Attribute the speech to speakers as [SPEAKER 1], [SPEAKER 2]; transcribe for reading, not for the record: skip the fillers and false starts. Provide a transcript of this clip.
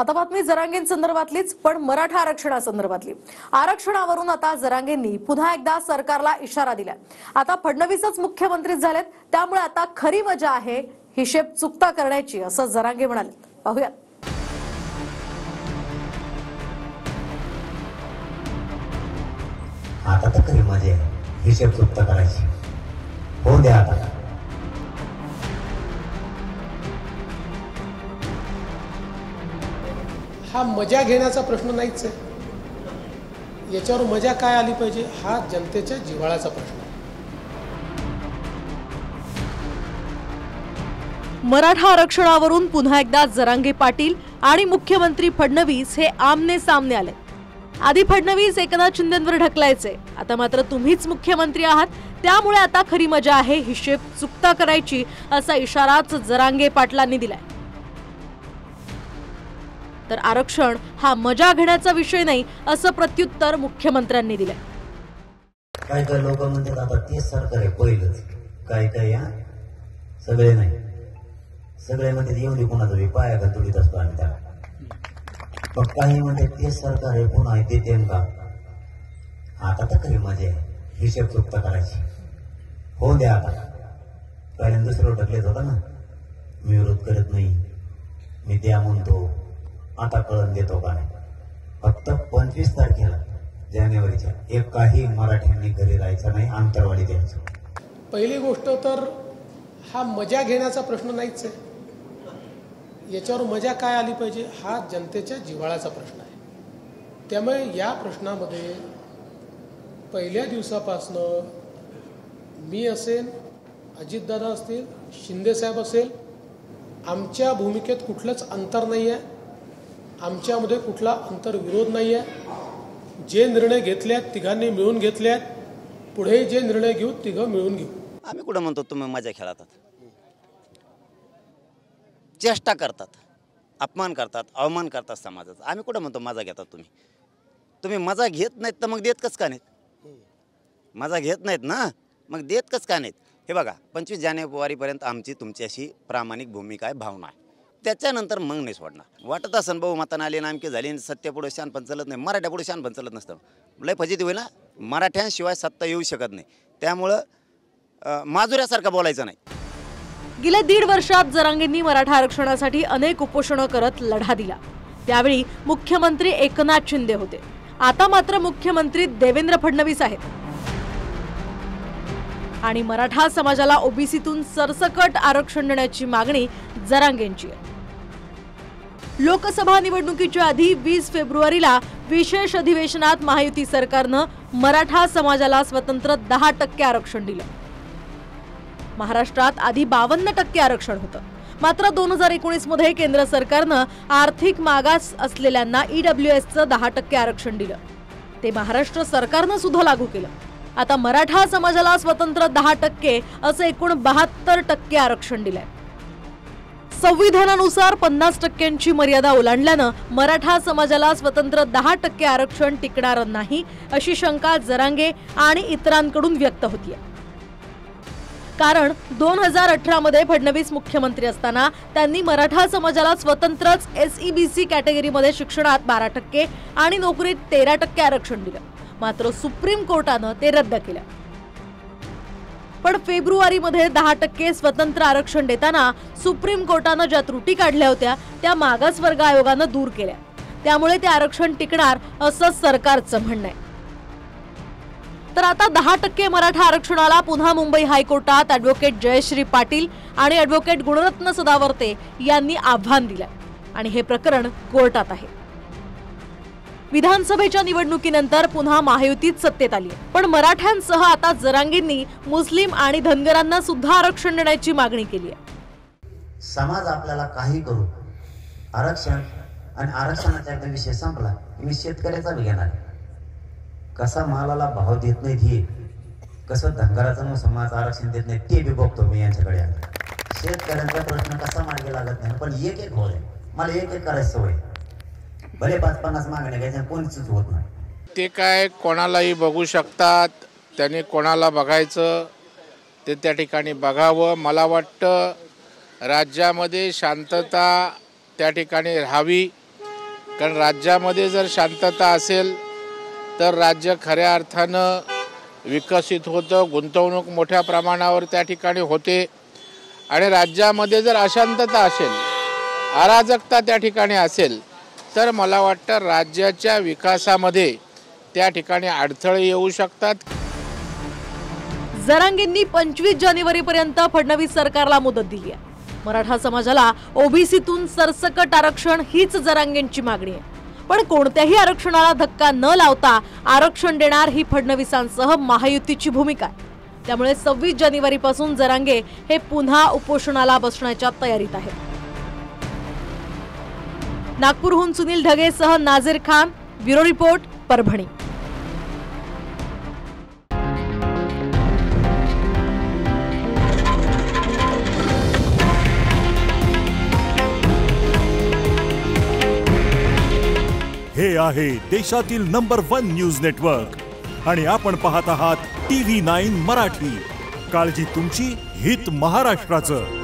[SPEAKER 1] आता बातमी जरांगेंसंदर्भातलीच, पण मराठा आरक्षणासंदर्भातली। आरक्षणावरून आता जरांगेंनी पुन्हा एकदा सरकारला इशारा दिलाय। आता फडणवीसच मुख्यमंत्री झालेत, त्यामुळे आता खरी मजा आहे हिशेब चुकता करण्याची, असं जरांगे म्हणाले। पाहूया।
[SPEAKER 2] आता तर खरी मजा आहे हिशेब चुकता करायची। हो द्या आता।
[SPEAKER 3] हा मजा घेण्याचा प्रश्न नाहीच आहे। याच्यावर मजा काय आली पाहिजे हा जनतेच्या जिव्हाळ्याचा प्रश्न आहे।
[SPEAKER 1] मराठा आरक्षणावरून पुन्हा एकदा जरांगे पाटील आणि मुख्यमंत्री फडणवीस हे आमने सामने आले। आधी फडणवीस एकनाथ शिंदेंवर ढकलायचे, आता मात्र तुम्हीच मुख्यमंत्री आहात, त्यामुळे आता खरी मजा आहे हिशेब चुकता करायची, असा इशाराच जरांगे पाटलांनी दिलाय। तर आरक्षण हा मजा घेण्याचा विषय नाही, असं प्रत्युत्तर मुख्यमंत्र्यांनी दिलंय।
[SPEAKER 2] काय काय लोक म्हणतात आता तेच सरकार आहे पहिलंच, काय काय या सगळे नाही, सगळे म्हणतात एवढी कोणाचा पाया का तुडीत असतो आणि त्याला मग काही म्हणतात तेच सरकार आहे पुन्हा देते का। आता तर खरी मजा आहे हिशेब चुकता करायची। हो द्या आता। पहिल्यांदा दुसरं ढकलेच होता ना, मी विरोध करत नाही, मी द्या म्हणतो, आता कळून देतो का नाही। फक्त 25 तारखेला जानेवारीच्या एकाही मराठ्यांनी घरी राहायचं नाही, आंतरवाडी द्यायचं।
[SPEAKER 3] पहिली गोष्ट तर हा मजा घेण्याचा प्रश्न नाहीच आहे। याच्यावर मजा काय आली पाहिजे हा जनतेच्या जिव्हाळ्याचा प्रश्न आहे। त्यामुळे या प्रश्नामध्ये पहिल्या दिवसापासनं मी असेल, अजितदादा असतील, शिंदेसाहेब असेल, आमच्या भूमिकेत कुठलंच अंतर नाही आहे, आमच्यामध्ये कुठला अंतर्विरोध नाही आहे। जे निर्णय घेतलेत तिघांनी मिळून घेतलेत, पुढे जे निर्णय घेऊ तिघं मिळून घेऊ।
[SPEAKER 4] आम्ही कुठं म्हणतो तुम्ही मजा खेळतात, चेष्टा करतात, अपमान करतात, अवमान करतात समाजाचा। आम्ही कुठं म्हणतो मजा घेतात तुम्ही मजा घेत नाहीत तर मग देत कसं का नाहीत? मजा घेत नाहीत ना, मग देत कसं का नाहीत? हे बघा 25 जानेवारीपर्यंत आमची तुमच्याशी प्रामाणिक भूमिका आहे, भावना आहे, त्याच्यानंतर मग नाही सोडणार। वाटत असन बहुमतानं आली नामके झाली, सत्तेपुढे शानपण चालत नाही, मराठ्यापुढे शानपण चालत नसतं, लय फजिती होईल ना, मराठ्यांशिवाय सत्ता येऊ शकत नाही, त्यामुळं माजुऱ्यासारखं बोलायचं नाही।
[SPEAKER 1] गेल्या 1.5 वर्षात जरांगेंनी मराठा आरक्षणासाठी अनेक उपोषणं करत लढा दिला। त्यावेळी मुख्यमंत्री एकनाथ शिंदे होते, आता मात्र मुख्यमंत्री देवेंद्र फडणवीस आहेत आणि मराठा समाजाला ओबीसीतून सरसकट आरक्षण देण्याची मागणी जरांगेंची आहे। लोकसभा निवडणुकीच्या आधी 20 फेब्रुवारीला विशेष अधिवेशनात महायुती सरकारनं मराठा समाजाला स्वतंत्र 10% आरक्षण दिलं। महाराष्ट्रात आधी 52% आरक्षण होतं, मात्र 2019 मध्ये केंद्र सरकारनं आर्थिक मागास असलेल्यांना ईडब्ल्यूएसचं 10% आरक्षण दिलं, ते महाराष्ट्र सरकारनं सुद्धा लागू केलं। आता मराठा समाजाला स्वतंत्र 10% असं एकूण 72% आरक्षण दिलंय। संविधानानुसार 50% मर्यादा ओलांडल्यानं मराठा समाजाला स्वतंत्र 10% आरक्षण टिकणार नाही, अशी शंका जरांगे आणि इतरांकडून व्यक्त होतीये। कारण 2018 मध्ये फडणवीस मुख्यमंत्री असताना त्यांनी मराठा समाजाला स्वतंत्रच SEBC कॅटेगरीमध्ये शिक्षणात 12% आणि नोकरीत 13% आरक्षण दिलं, मात्र सुप्रीम कोर्टानं ते रद्द केलं। पण फेब्रुवारीमध्ये 10% स्वतंत्र आरक्षण देताना सुप्रीम कोर्टानं ज्या त्रुटी काढल्या होत्या त्या मागासवर्ग आयोगानं दूर केल्या, त्यामुळे ते आरक्षण टिकणार असं सरकारचं म्हणणं आहे। तर आता 10% मराठा आरक्षणाला पुन्हा मुंबई हायकोर्टात ॲडव्होकेट जयश्री पाटील आणि ॲडव्होकेट गुणरत्न सदावर्ते यांनी आव्हान दिलं आणि हे प्रकरण कोर्टात आहे। विधानसभेच्या निवडणुकीनंतर पुन्हा महायुतीत सत्तेत आली, पण मराठ्यांसह आता जरांगेंनी मुस्लिम आणि धनगरांना सुद्धा आरक्षण देण्याची मागणी केली आहे।
[SPEAKER 2] समाज आपल्याला काही करू, आरक्षण आणि आरक्षणाचा एकदा विषय संपला, मी शेतकऱ्याचा बी घेणार। कसा मालाला भाव देत नाही हे, कसं धनगराचा समाज आरक्षण देत नाही ते बी बघतो मी यांच्याकडे। शेतकऱ्यांचा प्रश्न कसा मार्गी लागत नाही, पण एक होय, मला एक करायचं सवय, भले 5-50 मागण्या घ्यायच्या कोणीच होत नाही।
[SPEAKER 5] ते काय कोणालाही बघू शकतात, त्यांनी कोणाला बघायचं ते त्या ठिकाणी बघावं। मला वाटतं राज्यामध्ये शांतता त्या ठिकाणी राहावी कारण राज्यामध्ये जर शांतता असेल तर राज्य खऱ्या अर्थानं विकसित होतं, गुंतवणूक मोठ्या प्रमाणावर त्या ठिकाणी होते. आणि राज्यामध्ये जर अशांतता असेल, अराजकता त्या ठिकाणी असेल तर मला वाटतं राज्याच्या विकासामध्ये त्या ठिकाणी अडथळे येऊ शकतात.
[SPEAKER 1] जरांगेंनी 25 जानेवारीपर्यंत फडणवीस सरकारला मुदत दिली आहे. मराठा समाजाला ओबीसीतून सरसकट आरक्षण हीच जरांगेंची मागणी आहे. पण कोणत्याही आरक्षणाला धक्का न लावता आरक्षण देणार ही फडणवीसांसह महायुतीची भूमिका आहे. त्यामुळे 26 जानेवारीपासून जरांगे हे पुन्हा उपोषणाला बसण्याच्या तयारीत आहेत. नागपूरहून सुनील ढगेसह नाझीर खान, ब्युरो रिपोर्ट, परभणी.
[SPEAKER 6] हे आहे देशातील नंबर 1 न्यूज नेटवर्क आणि आपण पाहत आहात TV9 मराठी. काळजी तुमची, हित महाराष्ट्राचं.